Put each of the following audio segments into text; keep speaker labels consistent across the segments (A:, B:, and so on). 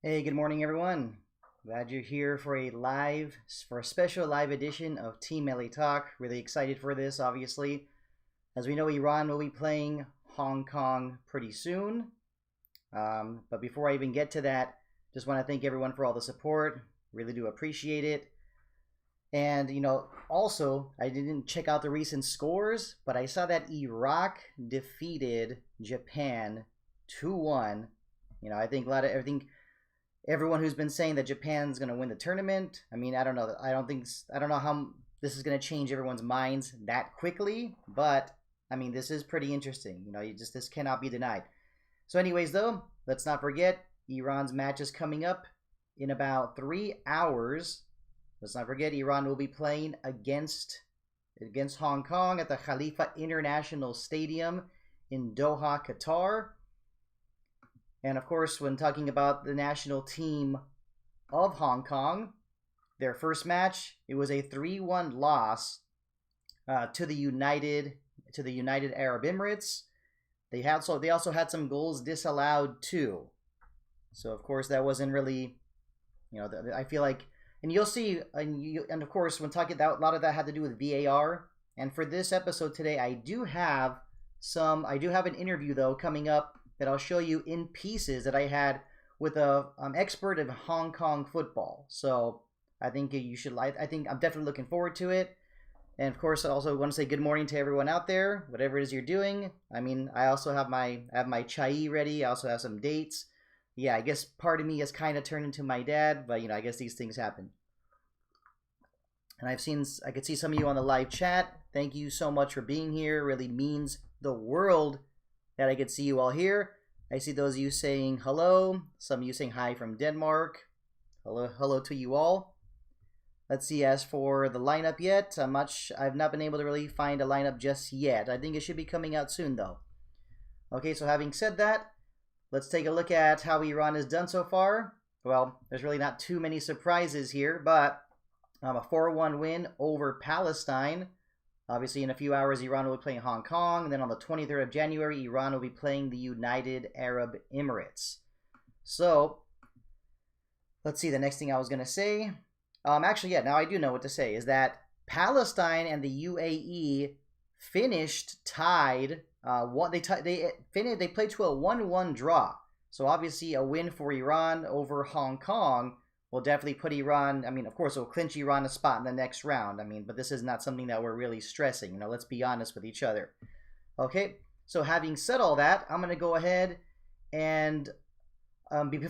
A: Hey, good morning, everyone. Glad you're here for a special live edition of Team Melli Talk. Really excited for this, obviously. As we know, Iran will be playing Hong Kong pretty soon. But before I even get to that, just want to thank everyone for all the support. Really do appreciate it. And, also, I didn't check out the recent scores, but I saw that Iraq defeated Japan 2-1. I think everyone who's been saying that Japan's going to win the tournament, I don't know. I don't know how this is going to change everyone's minds that quickly, but this is pretty interesting. This cannot be denied. So anyways, though, let's not forget Iran's match is coming up in about 3 hours. Let's not forget Iran will be playing against Hong Kong at the Khalifa International Stadium in Doha, Qatar. And of course, when talking about the national team of Hong Kong, their first match, it was a 3-1 loss to the United Arab Emirates. They also had some goals disallowed too. So of course that wasn't really, I feel like, and you'll see, and of course when talking about a lot of that had to do with VAR. And for this episode today, I do have an interview though coming up that I'll show you in pieces that I had with an expert of Hong Kong football. So I think you should like. I think I'm definitely looking forward to it. And of course, I also want to say good morning to everyone out there, whatever it is you're doing. I also have my chai ready. I also have some dates. Yeah, I guess part of me has kind of turned into my dad, but I guess these things happen. And I could see some of you on the live chat. Thank you so much for being here. It really means the world that I could see you all here. I see those of you saying hello. Some of you saying hi from Denmark. Hello to you all. Let's see, as for the lineup yet, I've not been able to really find a lineup just yet. I think it should be coming out soon though. Okay, so having said that, let's take a look at how Iran has done so far. Well, there's really not too many surprises here, but a 4-1 win over Palestine. Obviously, in a few hours, Iran will be playing Hong Kong. And then on the 23rd of January, Iran will be playing the United Arab Emirates. So, let's see, the next thing I was going to say. Actually, yeah, now I do know what to say. Is that Palestine and the UAE finished tied. They played to a 1-1 draw. So, obviously, a win for Iran over Hong Kong will definitely put Iran, of course, it will clinch Iran a spot in the next round. But this is not something that we're really stressing. Let's be honest with each other. Okay, so having said all that, I'm going to go ahead and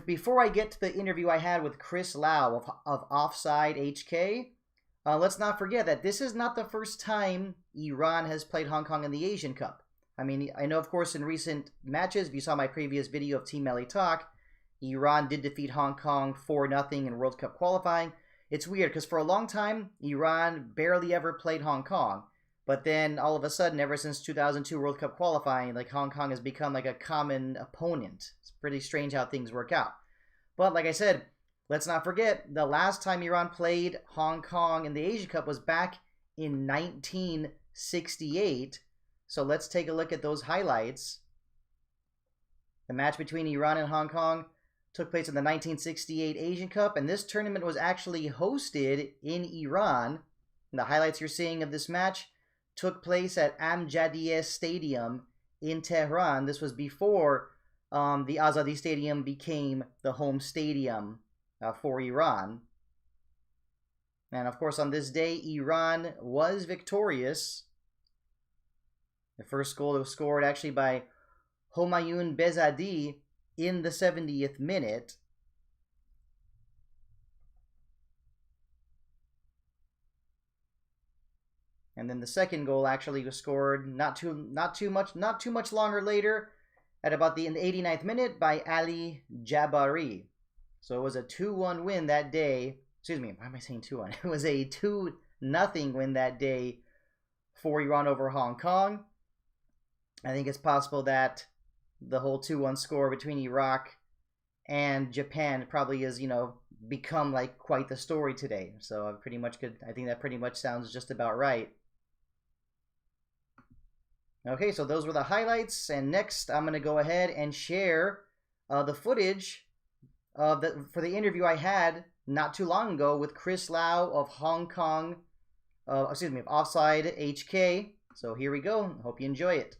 A: before I get to the interview I had with Chris Lau of Offside HK, let's not forget that this is not the first time Iran has played Hong Kong in the Asian Cup. I know, of course, in recent matches, if you saw my previous video of Team Melli Talk, Iran did defeat Hong Kong 4-0 in World Cup qualifying. It's weird because for a long time, Iran barely ever played Hong Kong. But then all of a sudden, ever since 2002 World Cup qualifying, Hong Kong has become a common opponent. It's pretty strange how things work out. But like I said, let's not forget, the last time Iran played Hong Kong in the Asia Cup was back in 1968. So let's take a look at those highlights. The match between Iran and Hong Kong took place in the 1968 Asian Cup, and this tournament was actually hosted in Iran. And the highlights you're seeing of this match took place at Amjadieh Stadium in Tehran. This was before the Azadi Stadium became the home stadium for Iran. And of course, on this day, Iran was victorious. The first goal was scored actually by Homayun Behzadi in the 70th minute. And then the second goal actually was scored not too much longer later, at about in the 89th minute by Ali Jabari. So it was a 2-1 win that day. Excuse me, why am I saying 2-1? It was a 2-0 win that day for Iran over Hong Kong. I think it's possible that the whole 2-1 score between Iraq and Japan probably has, become quite the story today. So I think that pretty much sounds just about right. Okay, so those were the highlights, and next I'm going to go ahead and share the footage for the interview I had not too long ago with Chris Lau of Hong Kong, of Offside HK. So here we go. Hope you enjoy it.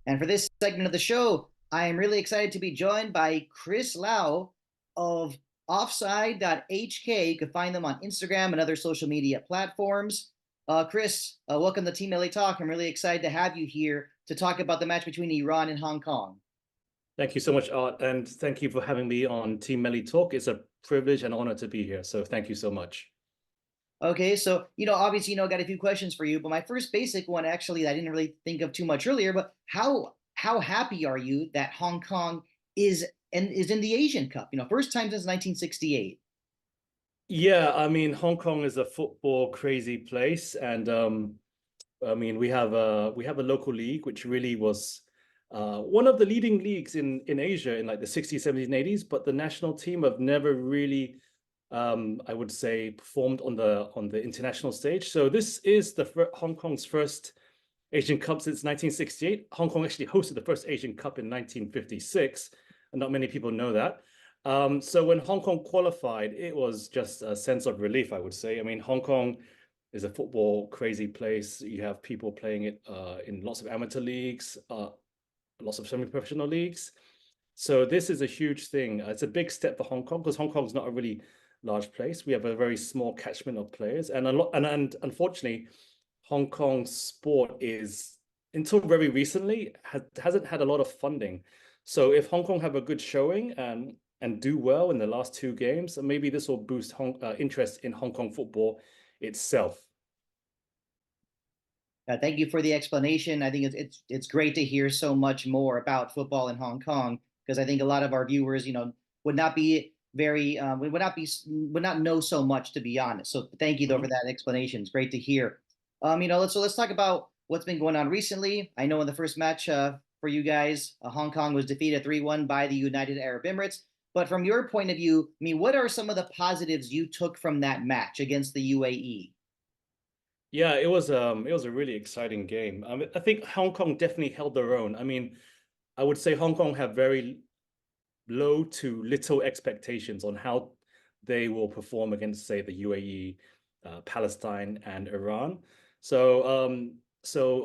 A: And for this segment of the show, I am really excited to be joined by Chris Lau of Offside.hk. You can find them on Instagram and other social media platforms. Chris, welcome to Team Melli Talk. I'm really excited to have you here to talk about the match between Iran and Hong Kong.
B: Thank you so much, Art, and thank you for having me on Team Melli Talk. It's a privilege and honor to be here, so thank you so much.
A: Okay, so, obviously, got a few questions for you, but my first basic one, actually, I didn't really think of too much earlier, but how happy are you that Hong Kong is in the Asian Cup? First time since 1968.
B: Yeah, I mean, Hong Kong is a football crazy place, and I mean, we have a local league which really was one of the leading leagues in Asia in like the 60s, 70s, and 80s, but the national team have never really I would say performed on the international stage. So this is Hong Kong's first Asian Cup since 1968. Hong Kong actually hosted the first Asian Cup in 1956, and not many people know that. So when Hong Kong qualified, it was just a sense of relief, I would say. I mean, Hong Kong is a football crazy place. You have people playing it in lots of amateur leagues, lots of semi-professional leagues. So this is a huge thing. It's a big step for Hong Kong because Hong Kong is not a really large place. We have a very small catchment of players, and unfortunately, Hong Kong's sport is, until very recently, hasn't had a lot of funding. So if Hong Kong have a good showing and do well in the last two games, maybe this will boost interest in Hong Kong football itself.
A: Thank you for the explanation. I think it's great to hear so much more about football in Hong Kong, because I think a lot of our viewers, would not be very would not know so much, to be honest. So thank you though for that explanation. It's great to hear. Let's talk about what's been going on recently. I know in the first match for you guys, Hong Kong was defeated 3-1 by the United Arab Emirates. But from your point of view, I mean, what are some of the positives you took from that match against the UAE?
B: Yeah, it was a really exciting game. I think Hong Kong definitely held their own. I mean, I would say Hong Kong have very low to little expectations on how they will perform against, say, the UAE, Palestine, and Iran. So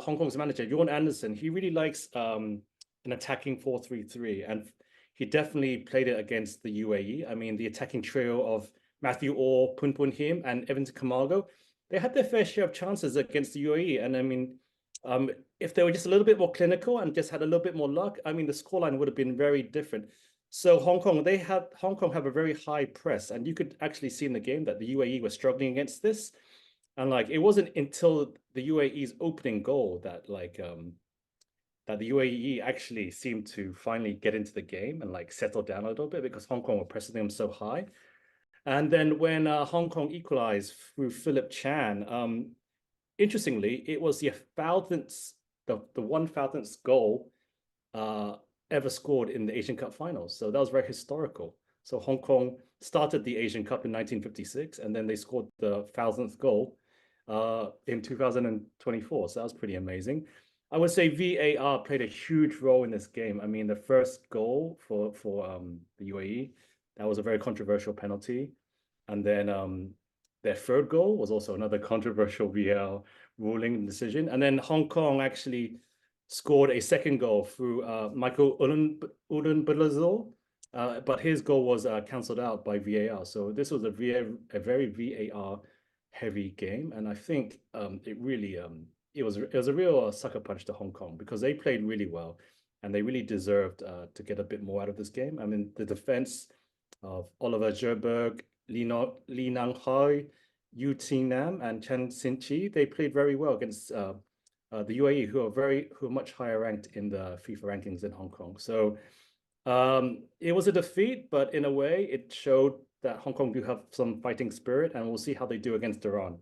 B: Hong Kong's manager, Jorn Anderson, he really likes an attacking 4-3-3, and he definitely played it against the UAE. I mean, the attacking trio of Matthew Orr, Poon Poon Him, and Evans Camargo, they had their fair share of chances against the UAE. And I mean, if they were just a little bit more clinical and just had a little bit more luck, I mean, the scoreline would have been very different. So Hong Kong have a very high press, and you could actually see in the game that the UAE was struggling against this. And like, it wasn't until the UAE's opening goal that that the UAE actually seemed to finally get into the game and like settle down a little bit, because Hong Kong were pressing them so high. And then when Hong Kong equalized through Philip Chan, interestingly, it was the 1,000th goal ever scored in the Asian Cup finals. So that was very historical. So Hong Kong started the Asian Cup in 1956, and then they scored the 1,000th goal in 2024. So that was pretty amazing. I would say VAR played a huge role in this game. I mean, the first goal for the UAE, that was a very controversial penalty. And then their third goal was also another controversial VAR ruling decision. And then Hong Kong actually scored a second goal through Michael Ulanbalazo, but his goal was cancelled out by VAR. So this was a very VAR heavy game, and I think it really it was a real sucker punch to Hong Kong, because they played really well and they really deserved to get a bit more out of this game. I mean, the defense of Oliver Zherberg, Li Nanghai, Yu Nam, and Chen Xin-chi, they played very well against the UAE, who are much higher ranked in the FIFA rankings than Hong Kong. So it was a defeat, but in a way, it showed that Hong Kong do have some fighting spirit, and we'll see how they do against Iran.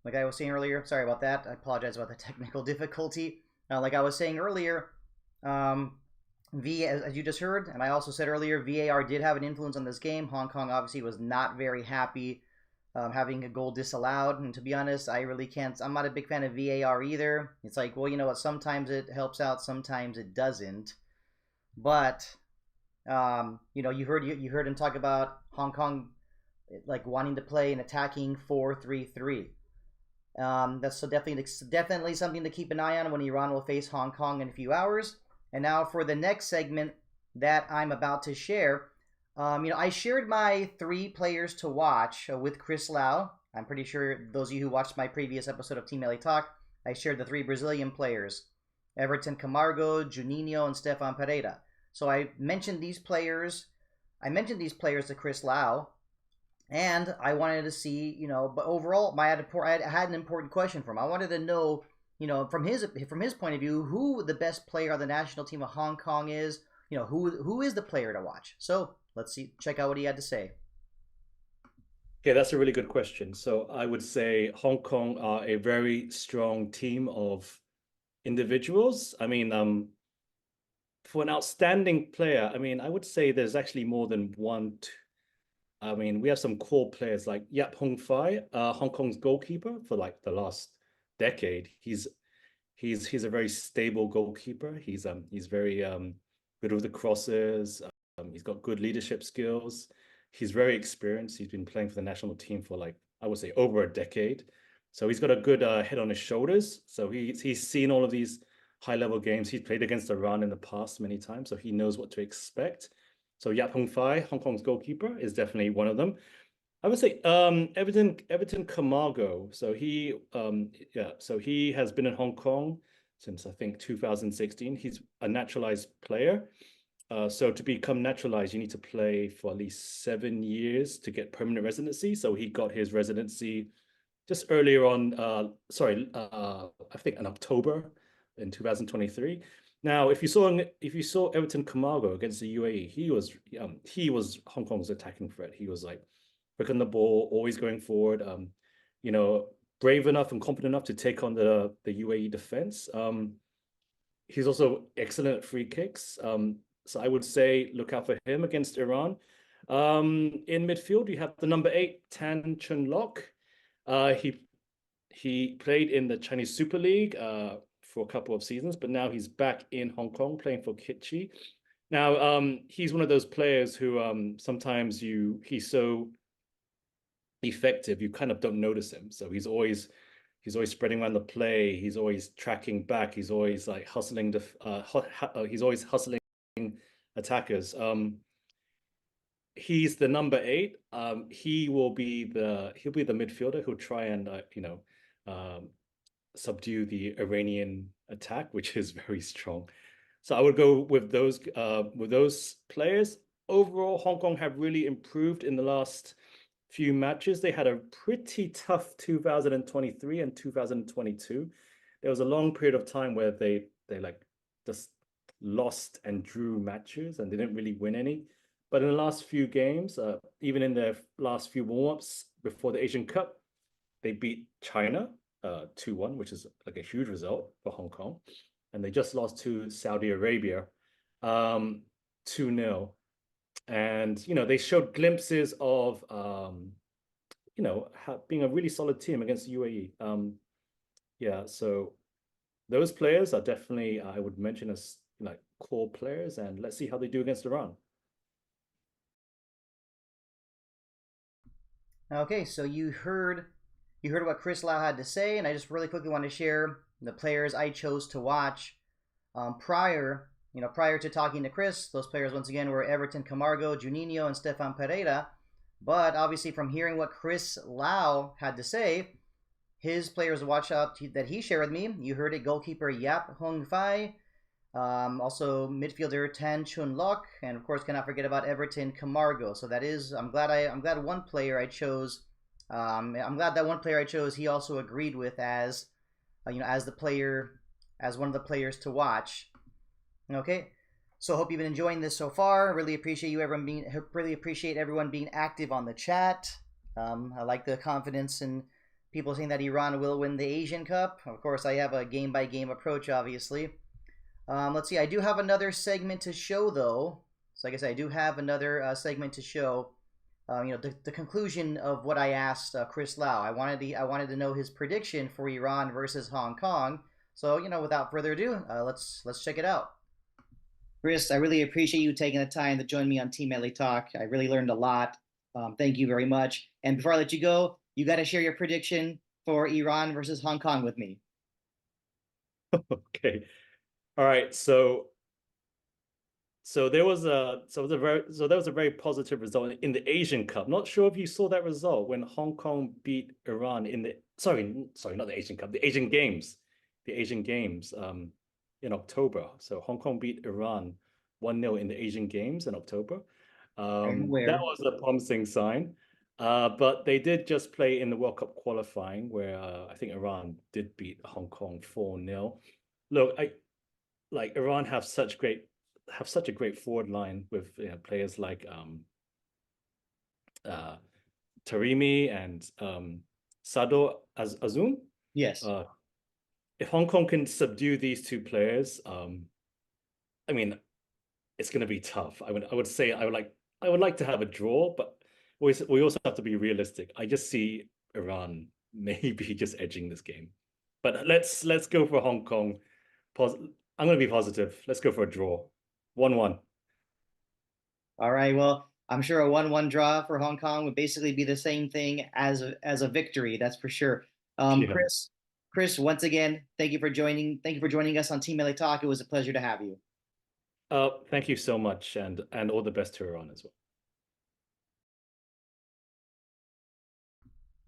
A: like I was saying earlier, sorry about that. I apologize about the technical difficulty. Like I was saying earlier, as you just heard, and I also said earlier, VAR did have an influence on this game. Hong Kong obviously was not very happy having a goal disallowed. And to be honest, I really can't. I'm not a big fan of VAR either. It's like, well, you know what? Sometimes it helps out, sometimes it doesn't. But you heard him talk about Hong Kong like wanting to play an attacking 4-3-3. That's so definitely something to keep an eye on when Iran will face Hong Kong in a few hours. And now for the next segment that I'm about to share, I shared my 3 players to watch with Chris Lau. I'm pretty sure those of you who watched my previous episode of Team Melli Talk, I shared the 3 Brazilian players, Everton Camargo, Juninho, and Stefan Pereira. So I mentioned these players to Chris Lau, and I wanted to see, but overall, I had an important question for him. I wanted to know, from his point of view, who the best player on the national team of Hong Kong is. Who is the player to watch? So let's check out what he had to say.
B: Okay, that's a really good question. So I would say Hong Kong are a very strong team of individuals. I mean, for an outstanding player, I mean, I would say there's actually more than one. I mean, we have some core players like Yap Hong Fai, Hong Kong's goalkeeper for like the last decade. He's a very stable goalkeeper. He's very good with the crosses. He's got good leadership skills. He's very experienced. He's been playing for the national team for like, I would say, over a decade. So he's got a good head on his shoulders. So he's seen all of these high-level games. He's played against Iran in the past many times, so he knows what to expect. So Yap Hong Fai, Hong Kong's goalkeeper, is definitely one of them. I would say Everton Camargo. So he has been in Hong Kong since I think 2016. He's a naturalized player. So to become naturalized, you need to play for at least 7 years to get permanent residency. So he got his residency just earlier on. I think in October in 2023. Now, if you saw Everton Camargo against the UAE, he was Hong Kong's attacking threat. He was like picking the ball, always going forward. Brave enough and confident enough to take on the UAE defense. He's also excellent at free kicks. So I would say look out for him against Iran. In midfield, you have the number 8, Tan Chun Lok. He played in the Chinese Super League for a couple of seasons, but now he's back in Hong Kong playing for Kitchi. Now, he's one of those players who sometimes he's so effective, you kind of don't notice him. So he's always spreading around the play. He's always tracking back. He's always like hustling. He's always hustling attackers. He's the number 8. He'll be the midfielder who'll try and subdue the Iranian attack, which is very strong. So I would go with those players. Overall, Hong Kong have really improved in the last few matches. They had a pretty tough 2023 and 2022. There was a long period of time where they like just lost and drew matches and they didn't really win any. But in the last few games, even in their last few warm-ups before the Asian Cup, they beat China 2-1, which is like a huge result for Hong Kong. And they just lost to Saudi Arabia 2-0. And, they showed glimpses of, being a really solid team against the UAE. So those players are definitely, I would mention as like core players, and let's see how they do against Iran.
A: Okay, so you heard what Chris Lau had to say, and I just really quickly want to share the players I chose to watch prior to talking to Chris. Those players once again were Everton Camargo, Juninho, and Stefan Pereira. But obviously, from hearing what Chris Lau had to say, his players to watch out that he shared with me, you heard it: goalkeeper Yap Hong Fai, also midfielder Tan Chun Lok, and of course cannot forget about Everton Camargo. So that is, I'm glad one player I chose. I'm glad that one player I chose he also agreed with as one of the players to watch. Okay, so I hope you've been enjoying this so far. Really appreciate everyone being active on the chat. I like the confidence and people saying that Iran will win the Asian Cup. Of course, I have a game-by-game approach, obviously. Let's see. I do have another segment to show, though. So, like I said, I do have another segment to show. The conclusion of what I asked Chris Lau. I wanted to know his prediction for Iran versus Hong Kong. So, without further ado, let's check it out. Chris, I really appreciate you taking the time to join me on Team Melli Talk. I really learned a lot. Thank you very much. And before I let you go, you got to share your prediction for Iran versus Hong Kong with me.
B: Okay. All right. So there was a very positive result in the Asian Cup. Not sure if you saw that result when Hong Kong beat Iran in the sorry, not the Asian Cup, the Asian Games. The Asian Games in October. So Hong Kong beat Iran 1-0 in the Asian Games in October. That was a promising sign. But they did just play in the World Cup qualifying where I think Iran did beat Hong Kong 4-0. Look, Iran have such a great forward line with players like Taremi and Sado Azum.
A: Yes.
B: If Hong Kong can subdue these two players, I mean, it's going to be tough. I would say I would like to have a draw, but we also have to be realistic. I just see Iran maybe just edging this game, but let's go for Hong Kong. I'm going to be positive. Let's go for a draw, 1-1.
A: All right. Well, I'm sure a 1-1 draw for Hong Kong would basically be the same thing as a victory. That's for sure.
B: Yeah.
A: Chris, once again, thank you for joining us on Team Melli Talk. It was a pleasure to have you.
B: Thank you so much, and all the best to Iran as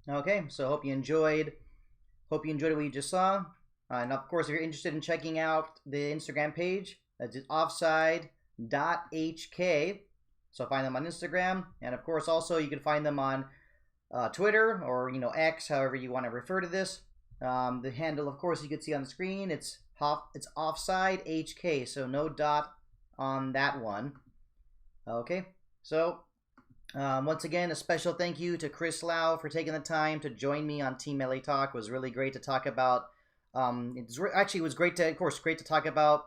A: well. Okay, so hope you enjoyed what you just saw. And of course, if you're interested in checking out the Instagram page, that's offside.hk. So find them on Instagram, and of course, also you can find them on Twitter or X, however you want to refer to this. The handle, of course, you can see on the screen. It's offside HK, so no dot on that one. Okay, so once again, a special thank you to Chris Lau for taking the time to join me on Team Melli Talk. It was really great to talk about. It was great to talk about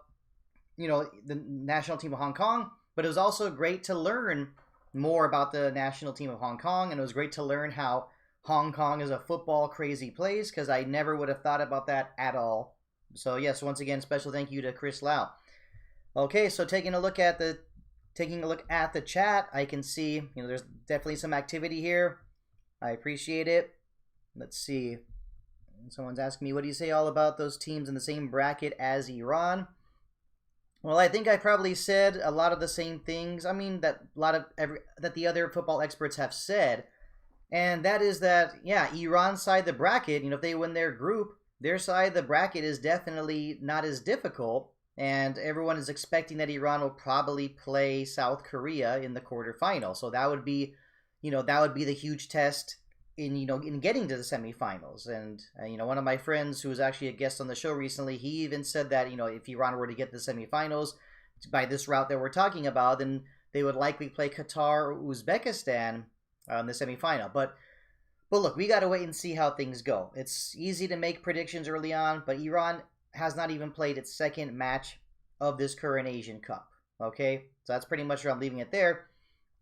A: the national team of Hong Kong, but it was also great to learn more about the national team of Hong Kong, and it was great to learn how Hong Kong is a football crazy place, because I never would have thought about that at all. So yes, once again, special thank you to Chris Lau. Okay, so taking a look at the chat, I can see there's definitely some activity here. I appreciate it. Let's see. Someone's asking me, what do you say all about those teams in the same bracket as Iran? Well, I think I probably said a lot of the same things. I mean, that the other football experts have said. And that is that, yeah, Iran's side of the bracket, if they win their group, their side of the bracket is definitely not as difficult. And everyone is expecting that Iran will probably play South Korea in the quarterfinal. So that would be the huge test in getting to the semifinals. And, one of my friends who was actually a guest on the show recently, he even said that, if Iran were to get to the semifinals by this route that we're talking about, then they would likely play Qatar or Uzbekistan in the semifinal. But look, we got to wait and see how things go. It's easy to make predictions early on, but Iran has not even played its second match of this current Asian Cup. Okay, so that's pretty much where I'm leaving it there.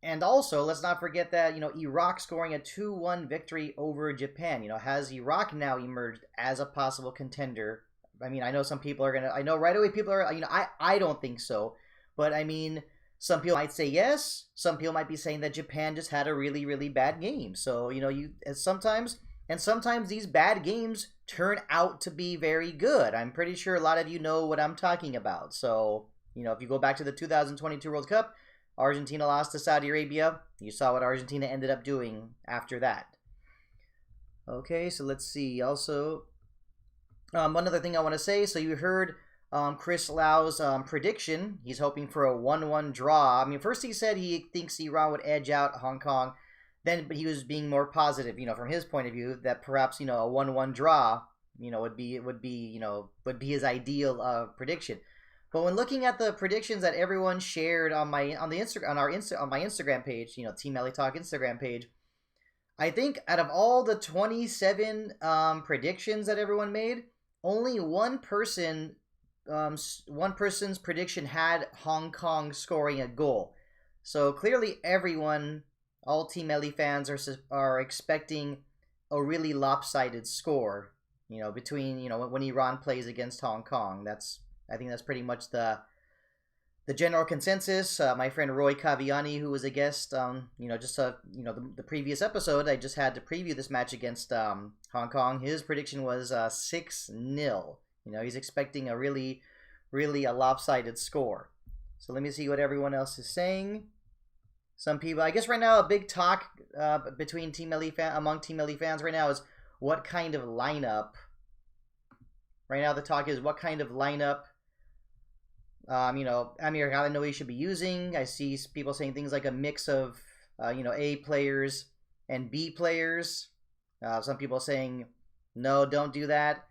A: And also, let's not forget that Iraq scoring a 2-1 victory over Japan. Has Iraq now emerged as a possible contender? I mean, I know some people are gonna. I know right away people are. I don't think so, but I mean, some people might say yes. Some people might be saying that Japan just had a really, really bad game. So, sometimes these bad games turn out to be very good. I'm pretty sure a lot of you know what I'm talking about. So, if you go back to the 2022 World Cup, Argentina lost to Saudi Arabia. You saw what Argentina ended up doing after that. Okay, so let's see. Also, one other thing I want to say. So you heard Chris Lau's prediction. He's hoping for a 1-1 draw. I mean, first he said he thinks Iran would edge out Hong Kong. But he was being more positive, from his point of view, that perhaps a 1-1 draw, would be his ideal prediction. But when looking at the predictions that everyone shared on my Instagram page, Team Melli Talk Instagram page, I think out of all the 27 predictions that everyone made, only one person's prediction had Hong Kong scoring a goal. So clearly everyone, all Team Melli fans are expecting a really lopsided score, between, when Iran plays against Hong Kong. I think that's pretty much the general consensus. My friend Roy Caviani, who was a guest, the previous episode, I just had to preview this match against Hong Kong. His prediction was 6-0. He's expecting a really, really a lopsided score. So let me see what everyone else is saying. Some people, I guess right now, a big talk among Team Melli fans right now is what kind of lineup. Right now, the talk is what kind of lineup Amir Ghalanoui should be using. I see people saying things like a mix of, A players and B players. Some people saying, no, don't do that.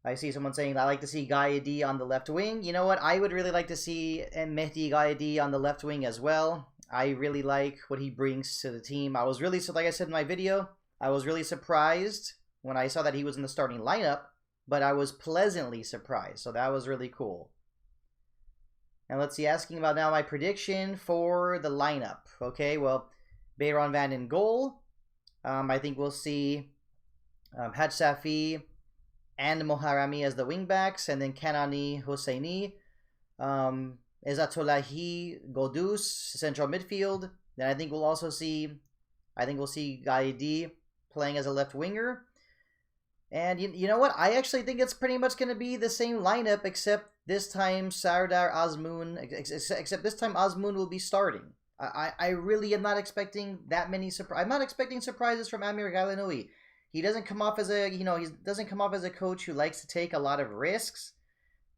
A: I see someone saying, I like to see Gaidi on the left wing. You know what? I would really like to see Mehdi Gaidi on the left wing as well. I really like what he brings to the team. Like I said in my video, I was really surprised when I saw that he was in the starting lineup, but I was pleasantly surprised. So that was really cool. And let's see, asking about now my prediction for the lineup. Okay, well, Bayron Van in goal. I think we'll see Haj Safi and Moharami as the wingbacks, and then Kanani Hosseini, Ezatolahi Godus, central midfield. Then I think we'll see Gaidi playing as a left winger. And you know what? I actually think it's pretty much going to be the same lineup, except this time Sardar Azmoun, except this time Azmoun will be starting. I really am not expecting that many surprises. I'm not expecting surprises from Amir Ghalanoui. He doesn't come off as a coach who likes to take a lot of risks.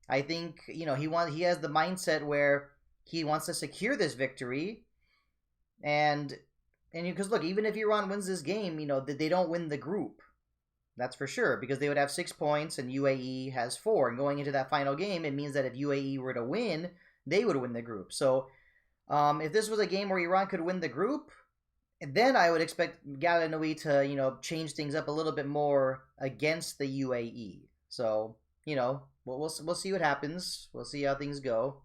A: I think, he has the mindset where he wants to secure this victory. And because look, even if Iran wins this game, they don't win the group. That's for sure, because they would have 6 points and UAE has 4. And going into that final game, it means that if UAE were to win, they would win the group. So if this was a game where Iran could win the group, then I would expect Ghalanoui to, change things up a little bit more against the UAE. So, we'll see what happens. We'll see how things go.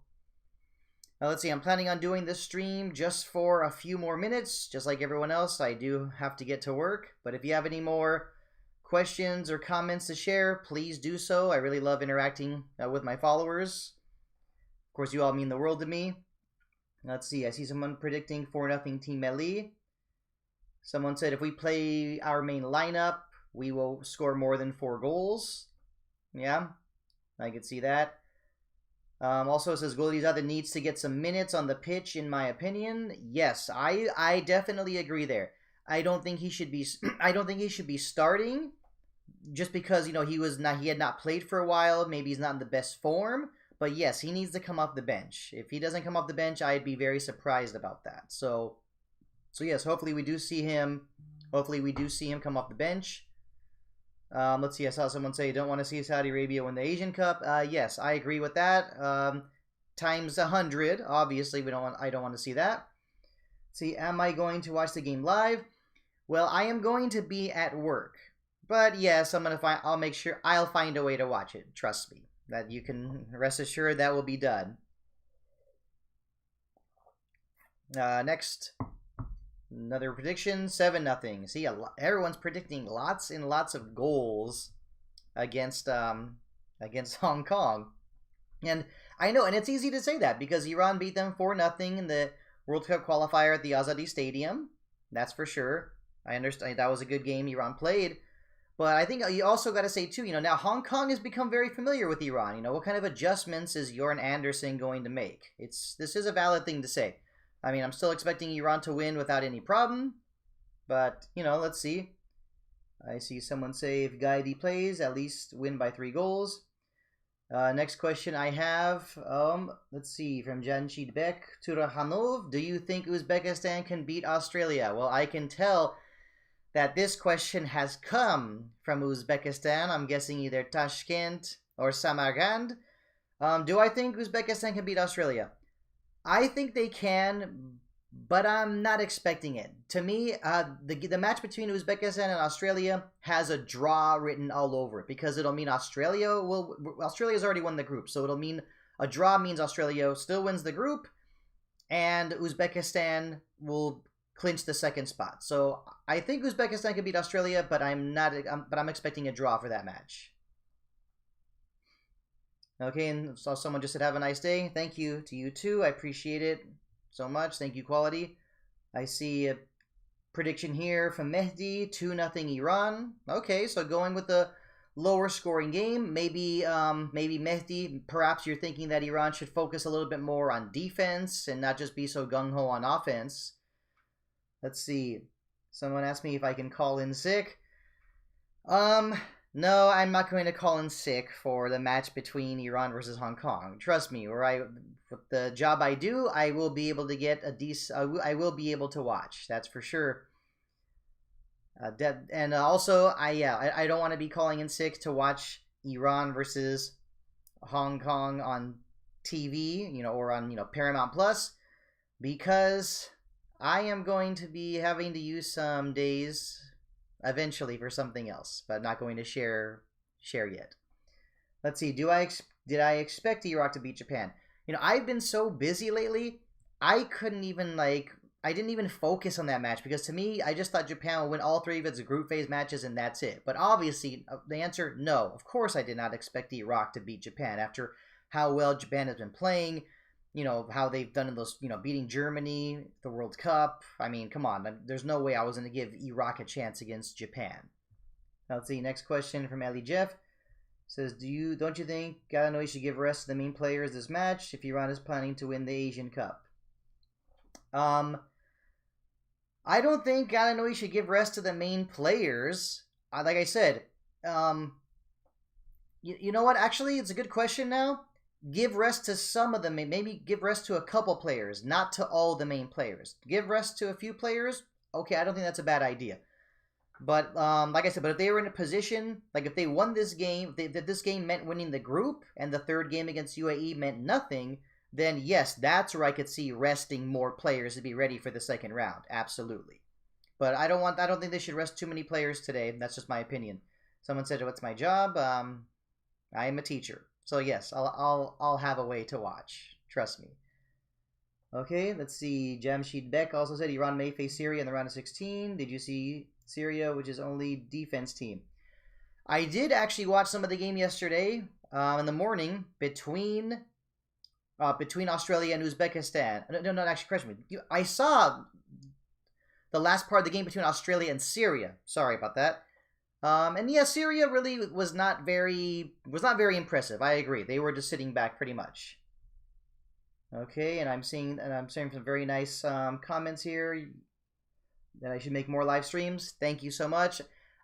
A: Now, let's see. I'm planning on doing this stream just for a few more minutes. Just like everyone else, I do have to get to work. But if you have any more questions or comments to share, please do so. I really love interacting with my followers. Of course, you all mean the world to me. Let's see. I see someone predicting 4-0 Team Melli. Someone said if we play our main lineup, we will score more than 4 goals. Yeah, I could see that. Also, it says Golizada needs to get some minutes on the pitch, in my opinion. Yes, I definitely agree there. I don't think he should be. I don't think he should be starting, just because he had not played for a while. Maybe he's not in the best form. But yes, he needs to come off the bench. If he doesn't come off the bench, I'd be very surprised about that. So yes, hopefully we do see him. Hopefully we do see him come off the bench. Let's see. I saw someone say, "Don't want to see Saudi Arabia win the Asian Cup." Yes, I agree with that. Times 100. Obviously, I don't want to see that. See, am I going to watch the game live? Well, I am going to be at work, but yes, I'll make sure I'll find a way to watch it. Trust me. That you can rest assured that will be done. Next. Another prediction, 7-0. See, everyone's predicting lots and lots of goals against Hong Kong. And I know, and it's easy to say that because Iran beat them 4-0 in the World Cup qualifier at the Azadi Stadium. That's for sure. I understand that was a good game Iran played. But I think you also got to say, too, now Hong Kong has become very familiar with Iran. What kind of adjustments is Jorn Anderson going to make? This is a valid thing to say. I mean, I'm still expecting Iran to win without any problem. But, let's see. I see someone say if Gaidi plays, at least win by 3 goals. Next question I have, let's see, from Janshid Bek, Turahanov. Do you think Uzbekistan can beat Australia? Well, I can tell that this question has come from Uzbekistan. I'm guessing either Tashkent or Samarkand. Do I think Uzbekistan can beat Australia? I think they can, but I'm not expecting it. To me, the match between Uzbekistan and Australia has a draw written all over it because it'll mean Australia's already won the group, so it'll mean a draw means Australia still wins the group, and Uzbekistan will clinch the second spot. So I think Uzbekistan could beat Australia, but I'm expecting a draw for that match. Okay, and so someone just said have a nice day. Thank you to you too. I appreciate it so much. Thank you, quality. I see a prediction here from Mehdi, 2-0 Iran. Okay, so going with the lower scoring game. Maybe Mehdi, perhaps you're thinking that Iran should focus a little bit more on defense and not just be so gung-ho on offense. Let's see. Someone asked me if I can call in sick. No, I'm not going to call in sick for the match between Iran versus Hong Kong. Trust me, with the job I do, I will be able to get I will be able to watch. That's for sure. And also, I don't want to be calling in sick to watch Iran versus Hong Kong on TV, or on Paramount Plus, because I am going to be having to use some days eventually for something else, but I'm not going to share yet. Let's see. Did I expect Iraq to beat Japan? I've been so busy lately. I didn't even focus on that match because to me, I just thought Japan would win all 3 of its group phase matches and that's it. But obviously, the answer, no. Of course, I did not expect Iraq to beat Japan after how well Japan has been playing. How they've done in those, beating Germany, the World Cup. I mean, come on. There's no way I was going to give Iraq a chance against Japan. Now, let's see. Next question from Ellie Jeff. Says, don't you think Galanoy should give rest to the main players this match if Iran is planning to win the Asian Cup? I don't think Galanoy should give rest to the main players. Like I said, you know what? Actually, it's a good question now. Give rest to some of them, maybe give rest to a couple players, not to all the main players. Give rest to a few players, okay, I don't think that's a bad idea. But like I said, if they were in a position, like if they won this game, if this game meant winning the group, and the third game against UAE meant nothing, then yes, that's where I could see resting more players to be ready for the second round, absolutely. But I don't think they should rest too many players today. That's just my opinion. Someone said, "What's my job?" I am a teacher. So yes, I'll have a way to watch. Trust me. Okay, let's see. Jamshid Bek also said Iran may face Syria in the round of 16. Did you see Syria, which is only defense team? I did actually watch some of the game yesterday in the morning between Australia and Uzbekistan. No, actually, correct me. I saw the last part of the game between Australia and Syria. Sorry about that. And yeah, Syria really was not very impressive. I agree. They were just sitting back pretty much. Okay, and I'm seeing some very nice comments here that I should make more live streams. Thank you so much.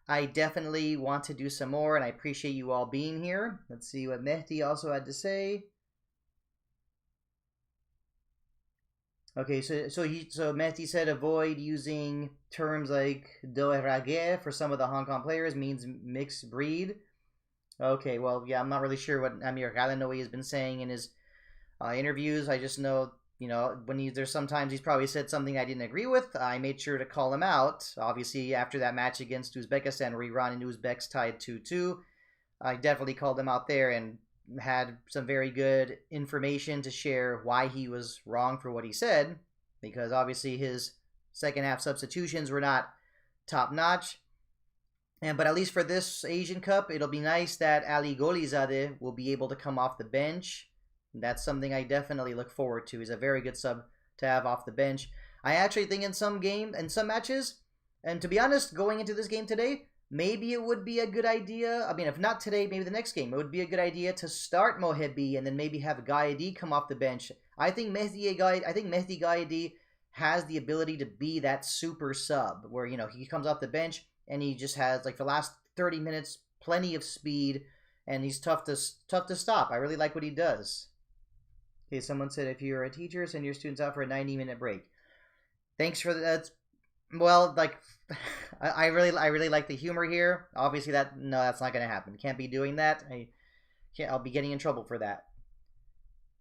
A: I definitely want to do some more, and I appreciate you all being here. Let's see what Mehdi also had to say. Okay, so Mehdi said avoid using terms like doerage for some of the Hong Kong players means mixed breed. Okay, well, yeah, I'm not really sure what Amir Galanoy has been saying in his interviews. I just know, when there's sometimes he's probably said something I didn't agree with. I made sure to call him out. Obviously, after that match against Uzbekistan where Iran and Uzbeks tied 2-2, I definitely called him out there and had some very good information to share why he was wrong for what he said, because obviously his second half substitutions were not top notch. But at least for this Asian Cup, it'll be nice that Ali Golizadeh will be able to come off the bench. That's something I definitely look forward to. He's a very good sub to have off the bench. I actually think in some matches, and to be honest, going into this game today, maybe it would be a good idea. I mean, if not today, maybe the next game. It would be a good idea to start Mohebi and then maybe have Gaidi come off the bench. I think Mehdi Gaidi has the ability to be that super sub where, he comes off the bench and he just has, like, for the last 30 minutes, plenty of speed, and he's tough to stop. I really like what he does. Okay, someone said if you're a teacher, send your students out for a 90-minute break. Thanks for that. Well, like, I really like the humor here. Obviously, that's not going to happen. Can't be doing that. I'll be getting in trouble for that.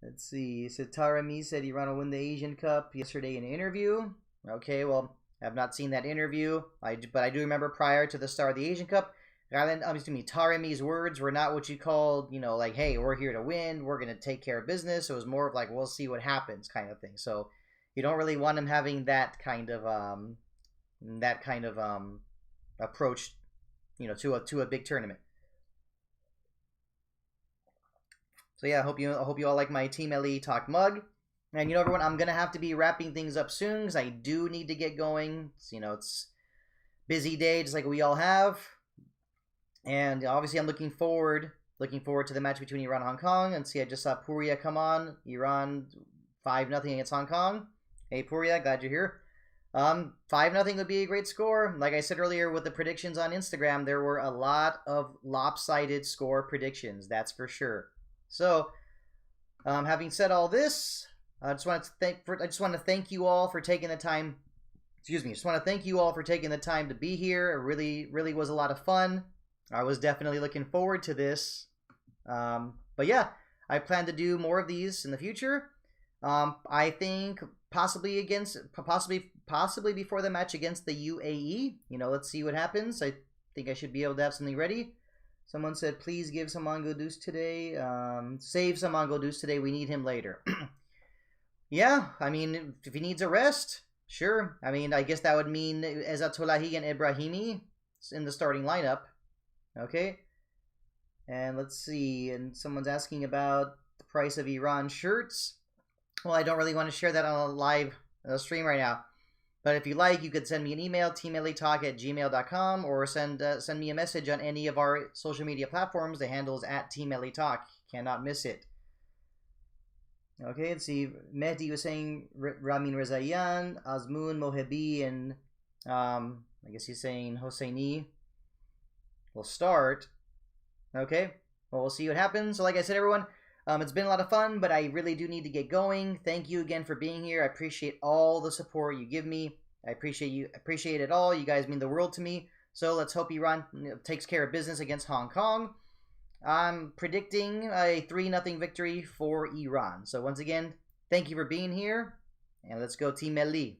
A: Let's see. Satarami said Iran will win the Asian Cup yesterday in an interview. Okay, well, I have not seen that interview. But I do remember prior to the start of the Asian Cup, Taremi's words were not what you called, like, hey, we're here to win, we're going to take care of business. It was more of like, we'll see what happens kind of thing. So you don't really want him having that kind of approach, to a big tournament. So yeah, I hope you all like my Team Melli Talk mug. And everyone, I'm gonna have to be wrapping things up soon because I do need to get going. It's busy day, just like we all have. And obviously, I'm looking forward to the match between Iran and Hong Kong. And see, I just saw Puria come on. Iran 5-0 against Hong Kong. Hey Puria, glad you're here. 5-0 would be a great score. Like I said earlier with the predictions on Instagram, there were a lot of lopsided score predictions. That's for sure. So, having said all this, I just want to thank you all for taking the time. Excuse me. Just want to thank you all for taking the time to be here. It really was a lot of fun. I was definitely looking forward to this. But yeah, I plan to do more of these in the future. I think possibly before the match against the UAE. Let's see what happens. I think I should be able to have something ready. Someone said, please give Samango Deuce today. Save Samango Deuce today. We need him later. Yeah, I mean, if he needs a rest, sure. I mean, I guess that would mean Ezatolahi and Ibrahimi in the starting lineup. Okay. And let's see. And someone's asking about the price of Iran shirts. Well, I don't really want to share that on a live stream right now. But if you like, you could send me an email, teammellitalk@gmail.com, or send me a message on any of our social media platforms. The handle is @teammellitalk. Cannot miss it. Okay, let's see. Mehdi was saying Ramin Rezaian, Azmoun, Mohebi, and I guess he's saying Hosseini will start. Okay, well, we'll see what happens. So like I said, everyone, it's been a lot of fun, but I really do need to get going. Thank you again for being here. I appreciate all the support you give me. I appreciate it all. You guys mean the world to me. So let's hope Iran takes care of business against Hong Kong. I'm predicting a 3-0 victory for Iran. So once again, thank you for being here, and let's go Team Melli.